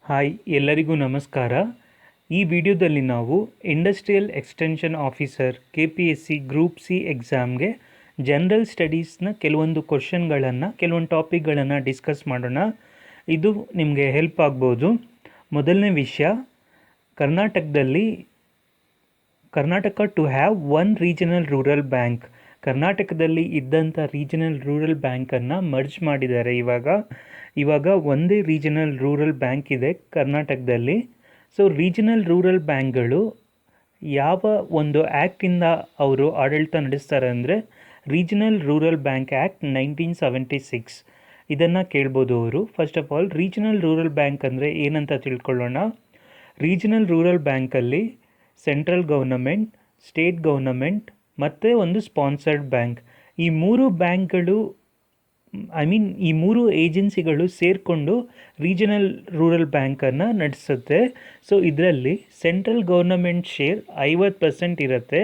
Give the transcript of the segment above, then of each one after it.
Hi, ಎಲ್ಲರಿಗೂ ನಮಸ್ಕಾರ. ಈ ವಿಡಿಯೋದಲ್ಲಿ ನಾವು industrial extension officer KPSC group C ಎಕ್ಸಾಮ್ಗೆ ಜನರಲ್ ಸ್ಟಡೀಸ್ನ ಕೆಲವೊಂದು ಕ್ವಶನ್ಗಳನ್ನು, ಕೆಲವೊಂದು ಟಾಪಿಕ್ಗಳನ್ನು ಡಿಸ್ಕಸ್ ಮಾಡೋಣ. ಇದು ನಿಮಗೆ ಹೆಲ್ಪ್ ಆಗ್ಬೋದು. ಮೊದಲನೇ ವಿಷಯ, Karnataka to have one regional rural bank. ಕರ್ನಾಟಕದಲ್ಲಿ ಇದ್ದಂಥ ರೀಜನಲ್ ರೂರಲ್ ಬ್ಯಾಂಕನ್ನು ಮರ್ಜ್ ಮಾಡಿದ್ದಾರೆ. ಇವಾಗ ಒಂದೇ ರೀಜನಲ್ ರೂರಲ್ ಬ್ಯಾಂಕ್ ಇದೆ ಕರ್ನಾಟಕದಲ್ಲಿ. ಸೊ ರೀಜನಲ್ ರೂರಲ್ ಬ್ಯಾಂಕ್ಗಳು ಯಾವ ಒಂದು ಆ್ಯಕ್ಟಿಂದ ಅವರು ಆಡಳಿತ ನಡೆಸ್ತಾರೆ ಅಂದರೆ ರೀಜನಲ್ ರೂರಲ್ ಬ್ಯಾಂಕ್ ಆ್ಯಕ್ಟ್ 1976. ಇದನ್ನು ಕೇಳ್ಬೋದು ಅವರು. First of all, regional rural bank ಅಂದರೆ ಏನಂತ ತಿಳ್ಕೊಳ್ಳೋಣ. ರೀಜನಲ್ ರೂರಲ್ ಬ್ಯಾಂಕಲ್ಲಿ ಸೆಂಟ್ರಲ್ ಗೌರ್ನಮೆಂಟ್, ಸ್ಟೇಟ್ ಗೌರ್ನಮೆಂಟ್ ಮತ್ತು ಒಂದು ಸ್ಪಾನ್ಸರ್ಡ್ ಬ್ಯಾಂಕ್, ಈ ಮೂರು ಏಜೆನ್ಸಿಗಳು ಸೇರಿಕೊಂಡು ರೀಜನಲ್ ರೂರಲ್ ಬ್ಯಾಂಕನ್ನು ನಡೆಸುತ್ತೆ. ಸೊ ಇದರಲ್ಲಿ ಸೆಂಟ್ರಲ್ ಗೌರ್ನಮೆಂಟ್ ಶೇರ್ 50% ಇರುತ್ತೆ.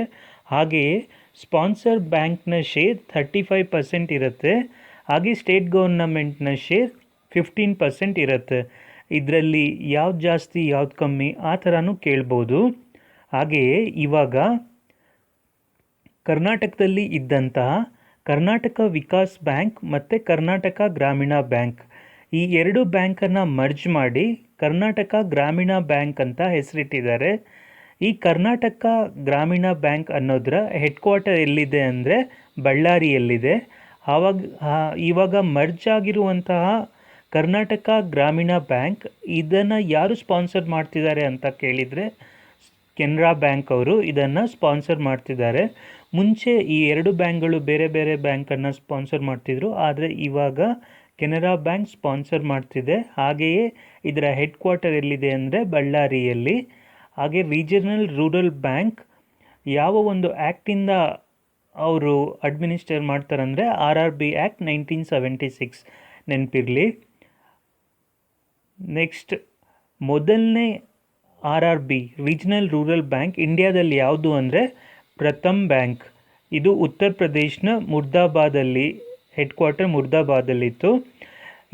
ಹಾಗೆಯೇ ಸ್ಪಾನ್ಸರ್ ಬ್ಯಾಂಕ್ನ ಶೇರ್ 35% ಇರುತ್ತೆ. ಹಾಗೆ ಸ್ಟೇಟ್ ಗೌರ್ನಮೆಂಟ್ನ ಶೇರ್ 15% ಇರುತ್ತೆ. ಇದರಲ್ಲಿ ಯಾವ್ದು ಜಾಸ್ತಿ ಯಾವ್ದು ಕಮ್ಮಿ ಆ ಥರನೂ ಕೇಳ್ಬೋದು. ಹಾಗೆಯೇ ಇವಾಗ ಕರ್ನಾಟಕದಲ್ಲಿ ಇದ್ದಂತಹ ಕರ್ನಾಟಕ ವಿಕಾಸ್ ಬ್ಯಾಂಕ್ ಮತ್ತು ಕರ್ನಾಟಕ ಗ್ರಾಮೀಣ ಬ್ಯಾಂಕ್, ಈ ಎರಡು ಬ್ಯಾಂಕನ್ನು ಮರ್ಜ್ ಮಾಡಿ ಕರ್ನಾಟಕ ಗ್ರಾಮೀಣ ಬ್ಯಾಂಕ್ ಅಂತ ಹೆಸರಿಟ್ಟಿದ್ದಾರೆ. ಈ ಕರ್ನಾಟಕ ಗ್ರಾಮೀಣ ಬ್ಯಾಂಕ್ ಅನ್ನೋದರ ಹೆಡ್ ಕ್ವಾರ್ಟರ್ ಎಲ್ಲಿದೆ ಅಂದರೆ ಬಳ್ಳಾರಿಯಲ್ಲಿದೆ. ಇವಾಗ ಮರ್ಜ್ ಆಗಿರುವಂತಹ ಕರ್ನಾಟಕ ಗ್ರಾಮೀಣ ಬ್ಯಾಂಕ್, ಇದನ್ನು ಯಾರು ಸ್ಪಾನ್ಸರ್ ಮಾಡ್ತಿದ್ದಾರೆ ಅಂತ ಕೇಳಿದರೆ ಕೆನರಾ ಬ್ಯಾಂಕ್ ಅವರು ಇದನ್ನು ಸ್ಪಾನ್ಸರ್ ಮಾಡ್ತಿದ್ದಾರೆ. ಮುಂಚೆ ಈ ಎರಡು ಬ್ಯಾಂಕ್ಗಳು ಬೇರೆ ಬೇರೆ ಬ್ಯಾಂಕನ್ನು ಸ್ಪಾನ್ಸರ್ ಮಾಡ್ತಿದ್ರು, ಆದರೆ ಇವಾಗ ಕೆನರಾ ಬ್ಯಾಂಕ್ ಸ್ಪಾನ್ಸರ್ ಮಾಡ್ತಿದೆ. ಹಾಗೆಯೇ ಇದರ ಹೆಡ್ ಕ್ವಾರ್ಟರ್ ಎಲ್ಲಿದೆ ಅಂದರೆ ಬಳ್ಳಾರಿಯಲ್ಲಿ. ಹಾಗೆ ರೀಜನಲ್ ರೂರಲ್ ಬ್ಯಾಂಕ್ ಯಾವ ಒಂದು ಆ್ಯಕ್ಟಿಂದ ಅವರು ಅಡ್ಮಿನಿಸ್ಟ್ರೇಟ್ ಮಾಡ್ತಾರಂದರೆ RRB ಆ್ಯಕ್ಟ್ 1976 ನೆನಪಿರಲಿ. ನೆಕ್ಸ್ಟ್, ಮೊದಲನೇ RRB ರೀಜನಲ್ ರೂರಲ್ ಬ್ಯಾಂಕ್ ಇಂಡಿಯಾದಲ್ಲಿ ಯಾವುದು ಅಂದರೆ ಪ್ರಥಮ್ ಬ್ಯಾಂಕ್. ಇದು ಉತ್ತರ ಪ್ರದೇಶನ ಮುರ್ದಾಬಾದಲ್ಲಿ, ಹೆಡ್ ಕ್ವಾರ್ಟರ್ ಮುರ್ದಾಬಾದಲ್ಲಿತ್ತು.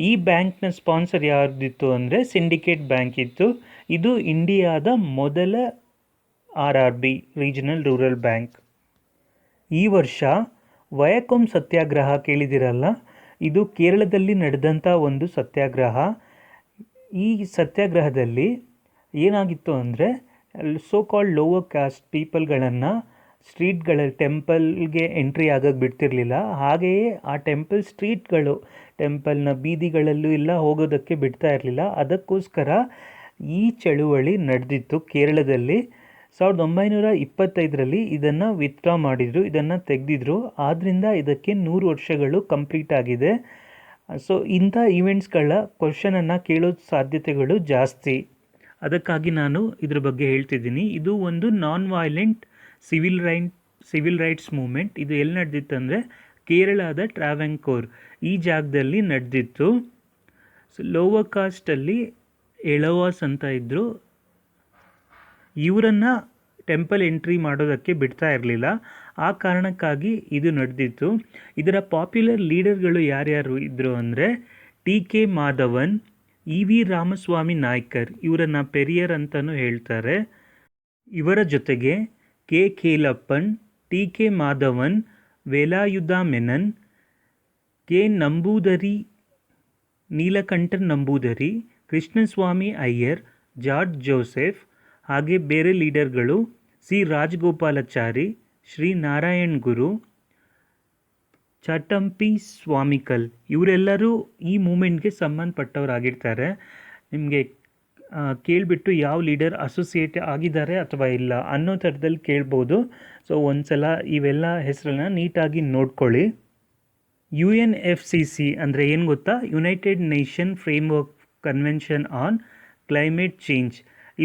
ಈ ಬ್ಯಾಂಕ್ನ ಸ್ಪಾನ್ಸರ್ ಯಾರ್ದಿತ್ತು ಅಂದರೆ ಸಿಂಡಿಕೇಟ್ ಬ್ಯಾಂಕ್ ಇತ್ತು. ಇದು ಇಂಡಿಯಾದ ಮೊದಲ RRB ರೀಜನಲ್ ರೂರಲ್ ಬ್ಯಾಂಕ್. ಈ ವರ್ಷ ವಯಕೊಂ ಸತ್ಯಾಗ್ರಹ ಕೇಳಿದಿರಲ್ಲ, ಇದು ಕೇರಳದಲ್ಲಿ ನಡೆದಂಥ ಒಂದು ಸತ್ಯಾಗ್ರಹ. ಈ ಸತ್ಯಾಗ್ರಹದಲ್ಲಿ ಏನಾಗಿತ್ತು ಅಂದರೆ ಸೋ ಕಾಲ್ಡ್ ಲೋವರ್ ಕಾಸ್ಟ್ ಪೀಪಲ್ಗಳನ್ನು ಟೆಂಪಲ್ಗೆ ಎಂಟ್ರಿ ಆಗೋಕ್ಕೆ ಬಿಡ್ತಿರ್ಲಿಲ್ಲ. ಹಾಗೆಯೇ ಆ ಟೆಂಪಲ್ನ ಬೀದಿಗಳಲ್ಲೂ ಇಲ್ಲ ಹೋಗೋದಕ್ಕೆ ಬಿಡ್ತಾ ಇರಲಿಲ್ಲ. ಅದಕ್ಕೋಸ್ಕರ ಈ ಚಳುವಳಿ ನಡೆದಿತ್ತು ಕೇರಳದಲ್ಲಿ. 1925ರಲ್ಲಿ ಇದನ್ನು ವಿತ್ಡ್ರಾ ಮಾಡಿದರು, ಇದನ್ನು ತೆಗೆದಿದ್ರು. ಆದ್ದರಿಂದ ಇದಕ್ಕೆ 100 ವರ್ಷಗಳು ಕಂಪ್ಲೀಟ್ ಆಗಿದೆ. ಸೊ ಇಂಥ ಈವೆಂಟ್ಸ್ಗಳ ಕ್ವಶನನ್ನು ಕೇಳೋ ಸಾಧ್ಯತೆಗಳು ಜಾಸ್ತಿ. ಅದಕ್ಕಾಗಿ ನಾನು ಇದ್ರ ಬಗ್ಗೆ ಹೇಳ್ತಿದ್ದೀನಿ. ಇದು ಒಂದು ನಾನ್ ವೈಲೆಂಟ್ ಸಿವಿಲ್ ರೈಟ್ಸ್ ಮೂವ್ಮೆಂಟ್. ಇದು ಎಲ್ಲಿ ನಡೆದಿತ್ತು ಅಂದರೆ ಕೇರಳದ ಟ್ರಾವೆಂಕೋರ್ ಈ ಜಾಗದಲ್ಲಿ ನಡೆದಿತ್ತು. ಸೊ ಲೋವರ್ ಕಾಸ್ಟಲ್ಲಿ ಎಳವಾಸ್ ಅಂತ ಇದ್ದರು. ಇವರನ್ನು ಟೆಂಪಲ್ ಎಂಟ್ರಿ ಮಾಡೋದಕ್ಕೆ ಬಿಡ್ತಾ ಇರಲಿಲ್ಲ. ಆ ಕಾರಣಕ್ಕಾಗಿ ಇದು ನಡೆದಿತ್ತು. ಇದರ ಪಾಪ್ಯುಲರ್ ಲೀಡರ್ಗಳು ಯಾರ್ಯಾರು ಇದ್ದರು ಅಂದರೆ TK ಮಾಧವನ್, EV ರಾಮಸ್ವಾಮಿ ನಾಯ್ಕರ್, ಇವರನ್ನು ಪೆರಿಯರ್ ಅಂತಲೂ ಹೇಳ್ತಾರೆ. ಇವರ ಜೊತೆಗೆ K Kelappan, TK Madhavan, Velayudha Menon, K Namboodiri, Neelakantan Namboodiri, Krishnaswami Iyer, George Joseph, ಹಾಗೆ ಬೇರೆ ಲೀಡರ್ಗಳು C ರಾಜಗೋಪಾಲಾಚಾರಿ, ಶ್ರೀ ನಾರಾಯಣ್ ಗುರು, ಚಟ್ಟಂಪಿ ಸ್ವಾಮಿಕಲ್, ಇವರೆಲ್ಲರೂ ಈ ಮೂಮೆಂಟ್ಗೆ ಸಂಬಂಧಪಟ್ಟವರಾಗಿರ್ತಾರೆ. ನಿಮಗೆ ಕೇಳಿಬಿಟ್ಟು ಯಾವ ಲೀಡರ್ ಅಸೋಸಿಯೇಟ್ ಆಗಿದ್ದಾರೆ ಅಥವಾ ಇಲ್ಲ ಅನ್ನೋ ಥರದಲ್ಲಿ ಕೇಳ್ಬೋದು. ಸೊ ಒಂದ್ಸಲ ಇವೆಲ್ಲ ಹೆಸರನ್ನ ನೀಟಾಗಿ ನೋಡ್ಕೊಳ್ಳಿ. UNFCC ಅಂದರೆ ಏನು ಗೊತ್ತಾ? United Nation Framework Convention on Climate Change.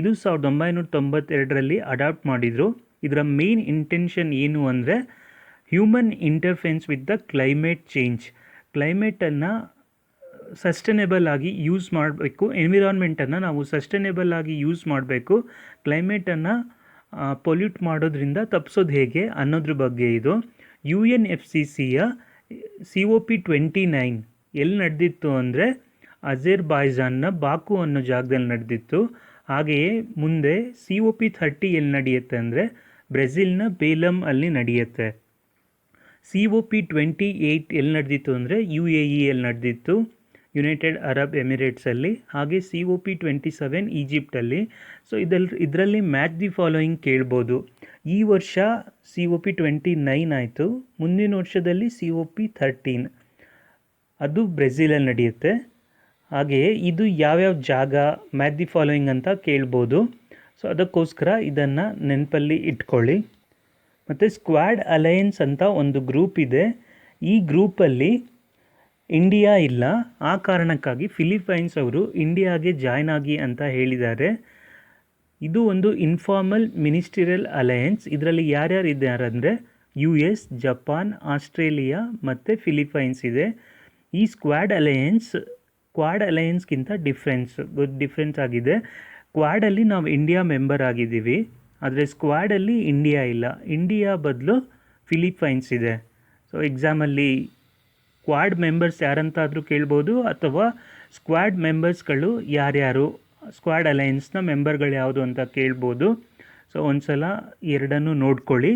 ಇದು 1992ರಲ್ಲಿ ಅಡಾಪ್ಟ್ ಮಾಡಿದರು. ಇದರ ಮೇನ್ ಇಂಟೆನ್ಷನ್ ಏನು ಅಂದರೆ human interference with the climate change. ಕ್ಲೈಮೇಟನ್ನು ಸಸ್ಟೈನೇಬಲ್ ಆಗಿ ಯೂಸ್ ಮಾಡಬೇಕು, ಎನ್ವಿರಾನ್ಮೆಂಟನ್ನು ನಾವು ಸಸ್ಟೈನೇಬಲ್ ಆಗಿ ಯೂಸ್ ಮಾಡಬೇಕು, ಕ್ಲೈಮೇಟನ್ನು ಪೊಲ್ಯೂಟ್ ಮಾಡೋದ್ರಿಂದ ತಪ್ಪಿಸೋದು ಹೇಗೆ ಅನ್ನೋದ್ರ ಬಗ್ಗೆ ಇದು. UNFCCಯ COP29 ಎಲ್ಲಿ ನಡೆದಿತ್ತು ಅಂದರೆ ಅಜರ್ಬೈಜಾನ್ನ ಬಾಕು ಅನ್ನೋ ಜಾಗದಲ್ಲಿ ನಡೆದಿತ್ತು. ಹಾಗೆಯೇ ಮುಂದೆ COP30 ಎಲ್ಲಿ ನಡೆಯುತ್ತೆ ಅಂದರೆ ಬ್ರೆಜಿಲ್ನ ಬೇಲಮ್ ಅಲ್ಲಿ ನಡೆಯುತ್ತೆ. COP28 ಎಲ್ಲಿ ನಡೆದಿತ್ತು ಅಂದರೆ UAE ಎಲ್ಲಿ ನಡೆದಿತ್ತು, ಯುನೈಟೆಡ್ ಅರಬ್ ಎಮಿರೇಟ್ಸಲ್ಲಿ. ಹಾಗೆ COP27 ಈಜಿಪ್ಟಲ್ಲಿ. ಸೊ ಇದರಲ್ಲಿ ಮ್ಯಾಚ್ ದಿ ಫಾಲೋಯಿಂಗ್ ಕೇಳ್ಬೋದು. ಈ ವರ್ಷ COP29 ಆಯಿತು, ಮುಂದಿನ ವರ್ಷದಲ್ಲಿ COP13 ಅದು ಬ್ರೆಜಿಲಲ್ಲಿ ನಡೆಯುತ್ತೆ. ಹಾಗೆಯೇ ಇದು ಯಾವ್ಯಾವ ಜಾಗ, ಮ್ಯಾಚ್ ದಿ ಫಾಲೋಯಿಂಗ್ ಅಂತ ಕೇಳ್ಬೋದು. ಸೊ ಅದಕ್ಕೋಸ್ಕರ ಇದನ್ನು ನೆನಪಲ್ಲಿ ಇಟ್ಕೊಳ್ಳಿ. ಮತ್ತು ಸ್ಕ್ವಾಡ್ ಅಲಯನ್ಸ್ ಅಂತ ಒಂದು ಗ್ರೂಪ್ ಇದೆ. ಈ ಗ್ರೂಪಲ್ಲಿ ಇಂಡಿಯಾ ಇಲ್ಲ. ಆ ಕಾರಣಕ್ಕಾಗಿ ಫಿಲಿಪೈನ್ಸ್ ಅವರು ಇಂಡಿಯಾಗೆ ಜಾಯ್ನ್ ಆಗಿ ಅಂತ ಹೇಳಿದ್ದಾರೆ. ಇದು ಒಂದು ಇನ್ಫಾರ್ಮಲ್ ಮಿನಿಸ್ಟೀರಿಯಲ್ ಅಲಯನ್ಸ್. ಇದರಲ್ಲಿ ಯಾರ್ಯಾರು ಇದ್ದಾರೆ ಅಂದರೆ US, ಜಪಾನ್, ಆಸ್ಟ್ರೇಲಿಯಾ ಮತ್ತು ಫಿಲಿಪೈನ್ಸ್ ಇದೆ. ಈ ಕ್ವಾಡ್ ಅಲಯನ್ಸ್ಗಿಂತ ಡಿಫ್ರೆನ್ಸ್ ಆಗಿದೆ. ಕ್ವಾಡಲ್ಲಿ ನಾವು ಇಂಡಿಯಾ ಮೆಂಬರ್ ಆಗಿದ್ದೀವಿ, ಆದರೆ ಸ್ಕ್ವಾಡಲ್ಲಿ ಇಂಡಿಯಾ ಇಲ್ಲ. ಇಂಡಿಯಾ ಬದಲು ಫಿಲಿಪೈನ್ಸ್ ಇದೆ. ಸೊ ಎಕ್ಸಾಮಲ್ಲಿ ಕ್ವಾಡ್ ಮೆಂಬರ್ಸ್ ಯಾರಂತಾದರೂ ಕೇಳ್ಬೋದು, ಅಥವಾ ಸ್ಕ್ವಾಡ್ ಮೆಂಬರ್ಸ್ಗಳು ಯಾರ್ಯಾರು, ಸ್ಕ್ವಾಡ್ ಅಲಯನ್ಸ್ನ ಮೆಂಬರ್ಗಳು ಯಾವುದು ಅಂತ ಕೇಳ್ಬೋದು. ಸೊ ಒಂದು ಸಲ ಎರಡನ್ನೂ ನೋಡ್ಕೊಳ್ಳಿ.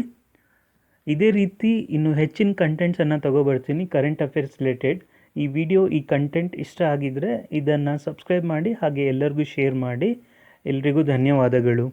ಇದೇ ರೀತಿ ಇನ್ನೂ ಹೆಚ್ಚಿನ ಕಂಟೆಂಟ್ಸನ್ನು ತೊಗೊಬರ್ತೀನಿ ಕರೆಂಟ್ ಅಫೇರ್ಸ್ ರಿಲೇಟೆಡ್. ಈ ಕಂಟೆಂಟ್ ಇಷ್ಟ ಆಗಿದ್ದರೆ ಇದನ್ನು ಸಬ್ಸ್ಕ್ರೈಬ್ ಮಾಡಿ, ಹಾಗೆ ಎಲ್ಲರಿಗೂ ಶೇರ್ ಮಾಡಿ. ಎಲ್ರಿಗೂ ಧನ್ಯವಾದಗಳು.